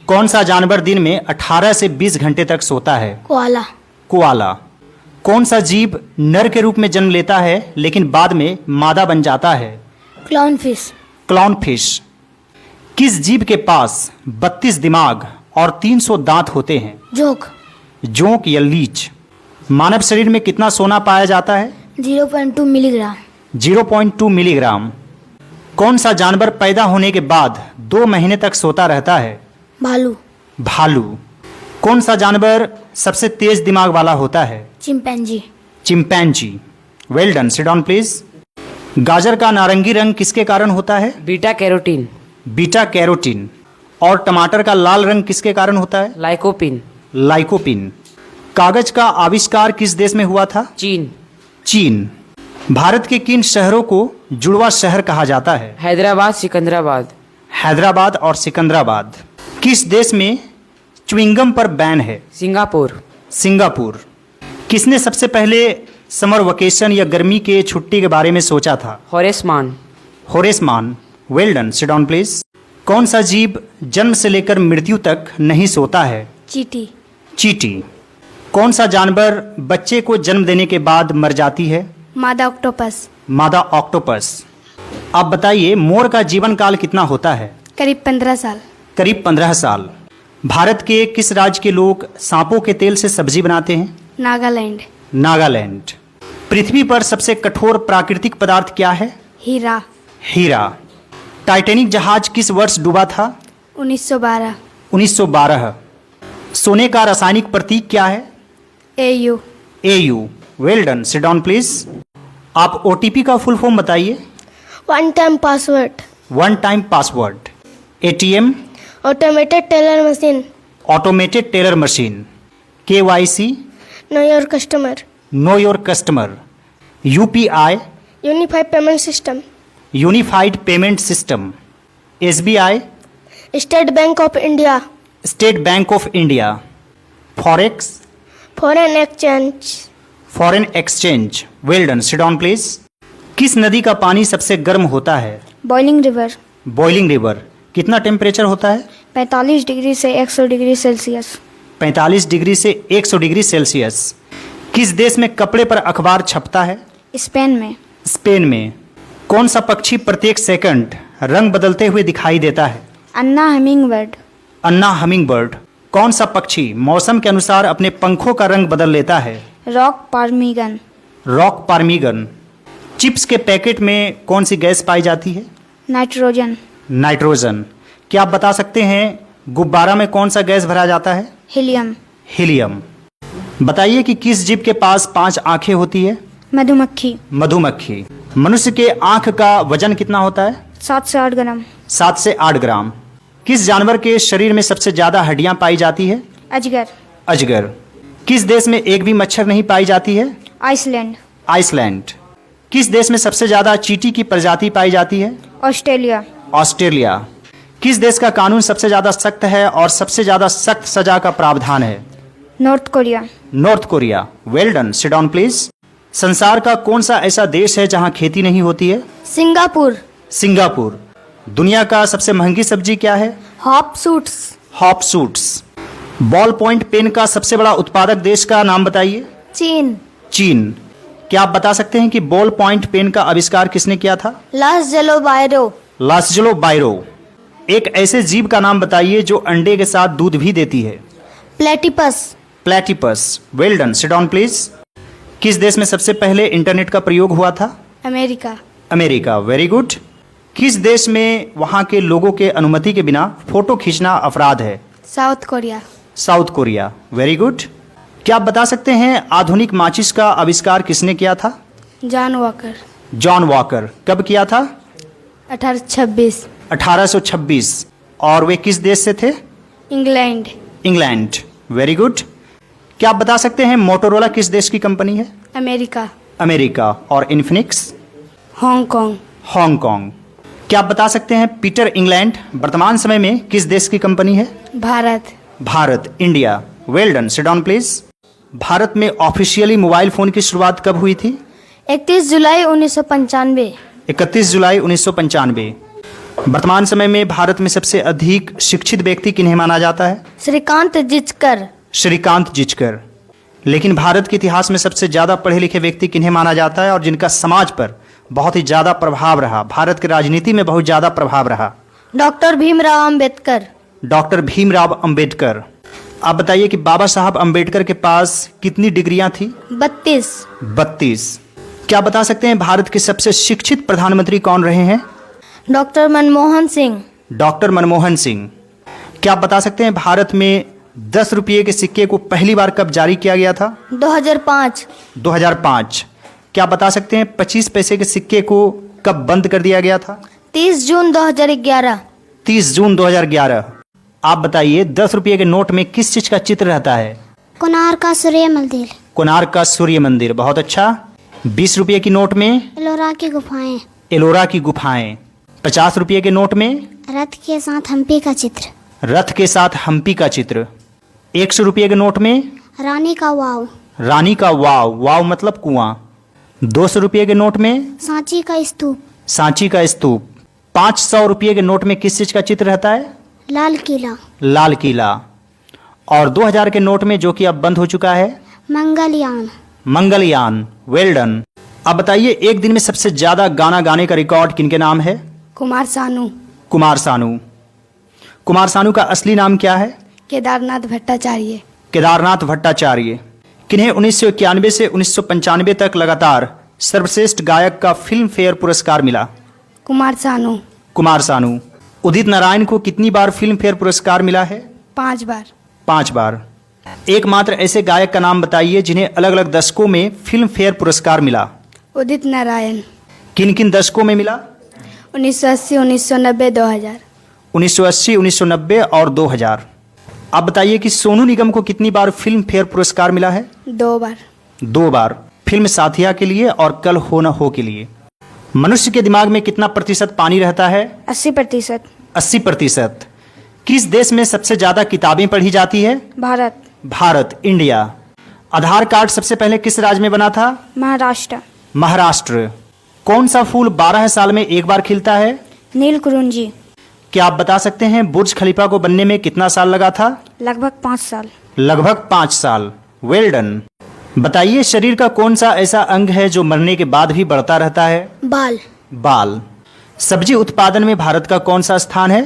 कौन सा जानवर दिन में 18 से 20 घंटे तक सोता है? कोआला। कोआला। कौन सा जीव नर के रूप में जन्म लेता है लेकिन बाद में मादा बन जाता है? Clown fish. Clown fish. किस जीव के पास 32 दिमाग और 300 दांत होते हैं? जोंक। जोंक या लीच। मानव शरीर में कितना सोना पाया जाता है? 0.2 मिलीग्राम। 0.2 मिलीग्राम। कौन सा जानवर पैदा होने के बाद 2 महीने तक सोता रहता है? भालू। भालू। कौन सा जानवर सबसे तेज दिमाग वाला होता है? Chimpanzee. Chimpanzee. Well done, sit down please. गाजर का नारंगी रंग किसके कारण होता है? Beta carotene. Beta carotene. और टमाटर का लाल रंग किसके कारण होता है? लाइकोपिन। लाइकोपिन। कागज का आविष्कार किस देश में हुआ था? चीन। चीन। भारत के किन शहरों को जुड़वा शहर कहा जाता है? हैदराबाद, सिकंदराबाद। हैदराबाद और सिकंदराबाद। किस देश में च्युइंगम पर बैन है? सिंगापुर। सिंगापुर। किसने सबसे पहले समर वेकेशन या गर्मी के छुट्टी के बारे में सोचा था? होरेस मान। होरेस मान। Well done, sit down please. कौन सा जीव जन्म से लेकर मृत्यु तक नहीं सोता है? चींटी। चींटी। कौन सा जानवर बच्चे को जन्म देने के बाद मर जाती है? मादा ऑक्टोपस। मादा ऑक्टोपस। आप बताइए, मोर का जीवन काल कितना होता है? करीब 15 साल। करीब 15 साल। भारत के किस राज्य के लोग सांपों के तेल से सब्जी बनाते हैं? नागालैंड। नागालैंड। पृथ्वी पर सबसे कठोर प्राकृतिक पदार्थ क्या है? हीरा। हीरा। टाइटैनिक जहाज किस वर्ष डूबा था? 1912। 1912। सोने का रासायनिक प्रतीक क्या है? AU। AU। Well done, sit down please. आप OTP का फुल फॉर्म बताइए। One time password. One time password. ATM। Automated teller machine. Automated teller machine. KYC। Know your customer. Know your customer. UPI। Unified payment system. Unified payment system. SBI। State bank of India. State bank of India. Forex. Foreign exchange. Foreign exchange. Well done, sit down please. किस नदी का पानी सबसे गर्म होता है? Boiling river. Boiling river. कितना temperature होता है? 45 डिग्री से 100 डिग्री सेल्सियस। 45 डिग्री से 100 डिग्री सेल्सियस। किस देश में कपड़े पर अखबार छपता है? स्पेन में। स्पेन में। कौन सा पक्षी प्रत्येक सेकंड रंग बदलते हुए दिखाई देता है? अन्ना हमिंगबर्ड। अन्ना हमिंगबर्ड। कौन सा पक्षी मौसम के अनुसार अपने पंखों का रंग बदल लेता है? रॉक पार्मिगन। रॉक पार्मिगन। चिप्स के पैकेट में कौन सी गैस पाई जाती है? नाइट्रोजन। नाइट्रोजन। क्या आप बता सकते हैं गुब्बारा में कौन सा गैस भरा जाता है? हीलियम। हीलियम। बताइए कि किस जीव के पास 5 आंखें होती है? मधुमक्खी। मधुमक्खी। मनुष्य के आंख का वजन कितना होता है? 7 से 8 ग्राम। 7 से 8 ग्राम। किस जानवर के शरीर में सबसे ज्यादा हड्डियां पाई जाती है? अजगर। अजगर। किस देश में एक भी मच्छर नहीं पाई जाती है? आइसलैंड। आइसलैंड। किस देश में सबसे ज्यादा चींटी की प्रजाति पाई जाती है? ऑस्ट्रेलिया। ऑस्ट्रेलिया। किस देश का कानून सबसे ज्यादा सख्त है और सबसे ज्यादा सख्त सजा का प्रावधान है? North Korea. North Korea. Well done, sit down please. संसार का कौन सा ऐसा देश है जहां खेती नहीं होती है? सिंगापुर। सिंगापुर। दुनिया का सबसे महंगी सब्जी क्या है? Hop shoots. Hop shoots. Ball point pen का सबसे बड़ा उत्पादक देश का नाम बताइए। चीन। चीन। क्या आप बता सकते हैं कि बॉल पॉइंट पेन का आविष्कार किसने किया था? लास्जेलो बायरो। लास्जेलो बायरो। एक ऐसे जीव का नाम बताइए जो अंडे के साथ दूध भी देती है। Platypus. Platypus. Well done, sit down please. किस देश में सबसे पहले इंटरनेट का प्रयोग हुआ था? अमेरिका। अमेरिका। Very good. किस देश में वहां के लोगों के अनुमति के बिना फोटो खींचना अपराध है? South Korea. South Korea. Very good. क्या आप बता सकते हैं आधुनिक माचिस का आविष्कार किसने किया था? John walker. John walker. कब किया था? 1826। 1826। और वे किस देश से थे? इंग्लैंड। इंग्लैंड। Very good. क्या आप बता सकते हैं मोटोरोला किस देश की कंपनी है? अमेरिका। अमेरिका। और इन्फिनिक्स? हांगकांग। हांगकांग। क्या आप बता सकते हैं पीटर इंग्लैंड वर्तमान समय में किस देश की कंपनी है? Bharat. Bharat, India. Well done, sit down please. Bharat में ऑफिशियली मोबाइल फोन की शुरुआत कब हुई थी? 31 जुलाई 1995। 31 जुलाई 1995। वर्तमान समय में भारत में सबसे अधिक शिक्षित व्यक्ति किन्हें माना जाता है? श्रीकांत जिचकर। श्रीकांत जिचकर। लेकिन भारत के इतिहास में सबसे ज़्यादा पढ़े लिखे व्यक्ति किन्हें माना जाता है और जिनका समाज पर बहुत ही ज़्यादा प्रभाव रहा, भारत की राजनीति में बहुत ज़्यादा प्रभाव रहा? डॉक्टर भीमराव अंबेडकर। डॉक्टर भीमराव अंबेडकर। आप बताइए कि बाबा साहब अंबेडकर के पास कितनी डिग्रियां थी? 32। 32। क्या बता सकते हैं भारत के सबसे शिक्षित प्रधानमंत्री कौन रहे हैं? डॉक्टर मनमोहन सिंह। डॉक्टर मनमोहन सिंह। क्या आप बता सकते हैं भारत में 10 रुपये के सिक्के को पहली बार कब जारी किया गया था? 2005। 2005। क्या आप बता सकते हैं 25 पैसे के सिक्के को कब बंद कर दिया गया था? 30 जून 2011। 30 जून 2011। आप बताइए 10 रुपये के नोट में किस चीज का चित्र रहता है? कोणार्क का सूर्य मंदिर। कोणार्क का सूर्य मंदिर। बहुत अच्छा। 20 रुपये की नोट में? एलोरा की गुफाएं। एलोरा की गुफाएं। 50 रुपये के नोट में? रथ के साथ हम्पी का चित्र। रथ के साथ हम्पी का चित्र। 100 रुपये के नोट में? रानी का वाव। रानी का वाव। वाव मतलब कुआं। 200 रुपये के नोट में? सांची का स्तूप। सांची का स्तूप। 500 रुपये के नोट में किस चीज का चित्र रहता है? लाल किला। लाल किला। और 2000 के नोट में, जो कि अब बंद हो चुका है? मंगलयान। मंगलयान। Well done. अब बताइए एक दिन में सबसे ज्यादा गाना गाने का रिकॉर्ड किनके नाम है? कुमार सानू। कुमार सानू। कुमार सानू का असली नाम क्या है? केदारनाथ भट्टाचार्य। केदारनाथ भट्टाचार्य। किन्हें 1991 से 1995 तक लगातार सर्वश्रेष्ठ गायक का फिल्म फेयर पुरस्कार मिला? कुमार सानू। कुमार सानू। उदित नारायण को कितनी बार फिल्म फेयर पुरस्कार मिला है? 5 बार। 5 बार। एकमात्र ऐसे गायक का नाम बताइए जिन्हें अलग अलग दशकों में फिल्म फेयर पुरस्कार मिला? उदित नारायण। किन किन दशकों में मिला? 1980, 1990, 2000। 1980, 1990 और 2000। आप बताइए कि सोनू निगम को कितनी बार फिल्म फेयर पुरस्कार मिला है? 2 बार। 2 बार। फिल्म साथिया के लिए और कल हो न हो के लिए। मनुष्य के दिमाग में कितना प्रतिशत पानी रहता है? 80%। 80%। किस देश में सबसे ज्यादा किताबें पढ़ी जाती है? भारत। भारत, इंडिया। आधार कार्ड सबसे पहले किस राज्य में बना था? महाराष्ट्र। महाराष्ट्र। कौन सा फूल 12 साल में एक बार खिलता है? नीलकुरुंजी। क्या आप बता सकते हैं बुर्ज खलीफा को बनने में कितना साल लगा था? लगभग 5 साल। लगभग 5 साल। Well done. बताइए शरीर का कौन सा ऐसा अंग है जो मरने के बाद भी बढ़ता रहता है? बाल। बाल। सब्जी उत्पादन में भारत का कौन सा स्थान है?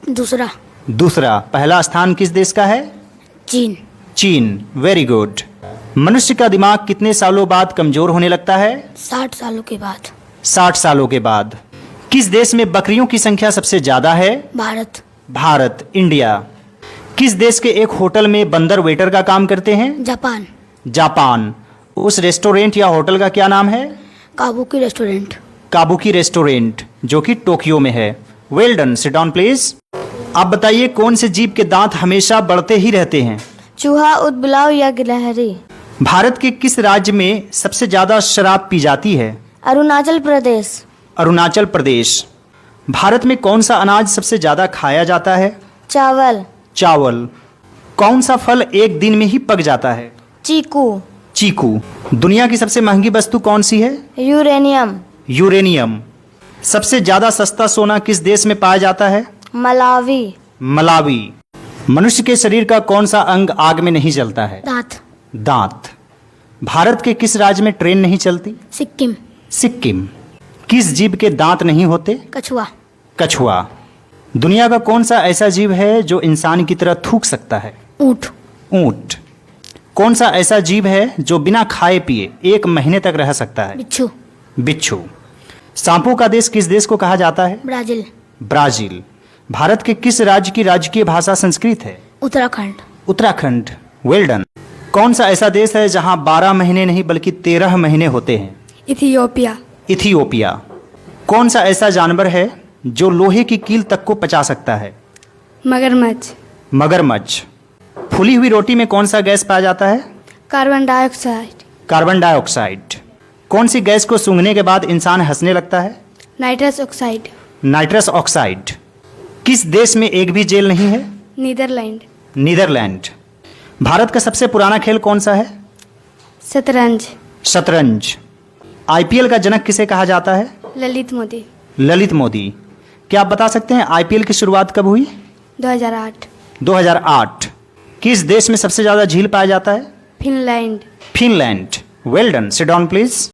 दूसरा। दूसरा। पहला स्थान किस देश का है? चीन। चीन। Very good. मनुष्य का दिमाग कितने सालों बाद कमजोर होने लगता है? 60 सालों के बाद। 60 सालों के बाद। किस देश में बकरियों की संख्या सबसे ज्यादा है? भारत। भारत, इंडिया। किस देश के एक होटल में बंदर वेटर का काम करते हैं? जापान। जापान। उस रेस्टोरेंट या होटल का क्या नाम है? Kabuki restaurant. काबुकी रेस्टोरेंट, जो कि टोक्यो में है। Well done. Sit down please. आप बताइए कौन से जीव के दांत हमेशा बढ़ते ही रहते हैं? चूहा, उदबिलाव या गिलहरी। भारत के किस राज्य में सबसे ज्यादा शराब पी जाती है? अरुणाचल प्रदेश। अरुणाचल प्रदेश। भारत में कौन सा अनाज सबसे ज्यादा खाया जाता है? चावल। चावल। कौन सा फल एक दिन में ही पक जाता है? चीकू। चीकू। दुनिया की सबसे महंगी वस्तु कौन सी है? यूरेनियम। यूरेनियम। सबसे ज्यादा सस्ता सोना किस देश में पाया जाता है? मलावी। मलावी। मनुष्य के शरीर का कौन सा अंग आग में नहीं जलता है? दांत। दांत। भारत के किस राज्य में ट्रेन नहीं चलती? सिक्किम। सिक्किम। किस जीव के दांत नहीं होते? कछुआ। कछुआ। दुनिया का कौन सा ऐसा जीव है जो इंसान की तरह थूक सकता है? ऊंट। ऊंट। कौन सा ऐसा जीव है जो बिना खाए पिए 1 महीने तक रह सकता है? बिच्छू। बिच्छू। सांपों का देश किस देश को कहा जाता है? ब्राजील। ब्राजील। भारत के किस राज्य की राजकीय भाषा संस्कृत है? उत्तराखंड। उत्तराखंड। Well done. कौन सा ऐसा देश है जहां 12 महीने नहीं बल्कि 13 महीने होते हैं? इथियोपिया। इथियोपिया। कौन सा ऐसा जानवर है जो लोहे की कील तक को पचा सकता है? मगरमच्छ। मगरमच्छ। फूली हुई रोटी में कौन सा गैस पाया जाता है? Carbon dioxide. Carbon dioxide. कौन सी गैस को सूंघने के बाद इंसान हंसने लगता है? Nitrous oxide. Nitrous oxide. किस देश में एक भी जेल नहीं है? नीदरलैंड। नीदरलैंड। भारत का सबसे पुराना खेल कौन सा है? शतरंज। शतरंज। आईपीएल का जनक किसे कहा जाता है? ललित मोदी। ललित मोदी। क्या आप बता सकते हैं आईपीएल की शुरुआत कब हुई? 2008 2008। किस देश में सबसे ज्यादा झील पाया जाता है? Finland Finland. Well done, sit down please.